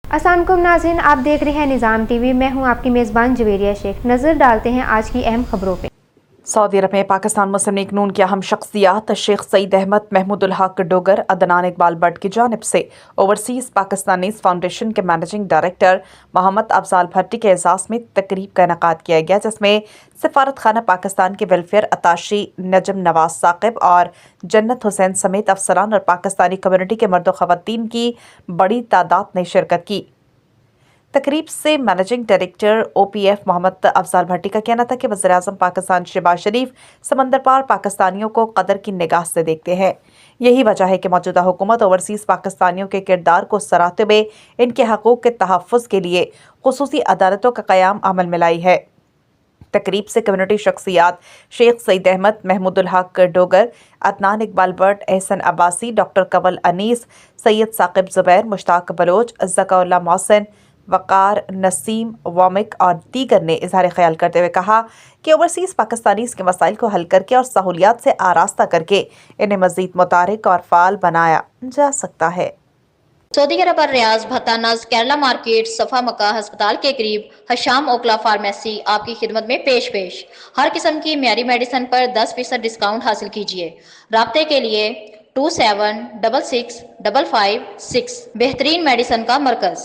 अस्सलाम वालेकुम नाज़रीन, आप देख रहे हैं निज़ाम टीवी। मैं हूं आपकी मेज़बान जवेरिया शेख। नज़र डालते हैं आज की अहम खबरों पे। सऊदी अरब में पाकिस्तान मुस्लिम लीग नून की अहम शख्सियात शेख सईद अहमद, महमूदुल हक डोगर, अदनान इकबाल भट्ट की जानिब से ओवरसीज़ पाकिस्तानीज़ फाउंडेशन के मैनेजिंग डायरेक्टर मोहम्मद अफजाल भट्टी के एजाज़ में तकरीब का इनेकाद किया गया, जिसमें सफारत खाना पाकिस्तान के वेलफेयर अताशी नजम नवाज साकिब और जन्नत हुसैन समेत अफसरान और पाकिस्तानी कम्युनिटी के मर्द ख़वातीन की बड़ी तादाद ने शिरकत की। तकरीब से managing director OPF Mohammad Afzal Bhatti का कहना था कि वज़ीर-ए-आज़म पाकिस्तान शहबाज शरीफ समंदर पार पाकिस्तानियों को कदर की निगाह से देखते हैं। यही वजह है कि मौजूदा हुकूमत ओवरसीज़ पाकिस्तानियों के किरदार को सराहते हुए इनके हकूक़ के तहफ़्फ़ुज़ के लिए खुसूसी अदालतों का क़याम अमल में लाई है। तकरीब से कम्युनिटी शख्सियात शेख सईद अहमद, महमूदुल हक डोगर, अदनान इकबाल भट्ट, एहसन अब्बासी, डॉक्टर कवल अनीस, सैयद साकिब ज़ुबैर, मुश्ताक बलोच, ज़का-उल्लाह मोहसिन, वक़ार नसीम वामिक और दीगर ने इज़हार ख्याल करते हुए कहा कि ओवरसीज़ पाकिस्तानीज़ के मसाइल को हल करके और सहूलियात से आरास्ता करके इन्हें मज़ीद मुतारिक और फ़ाल बनाया जा सकता है। सऊदी अरब और रियाज भत्ता नज केरला मार्केट सफा मक्का अस्पताल के करीब हशाम ओकला फार्मेसी आपकी खिदमत में पेश हर किस्म की म्यारी मेडिसिन पर 10% डिस्काउंट हासिल कीजिए। राब्ते के लिए 27665556 बेहतरीन मेडिसिन का मरकज।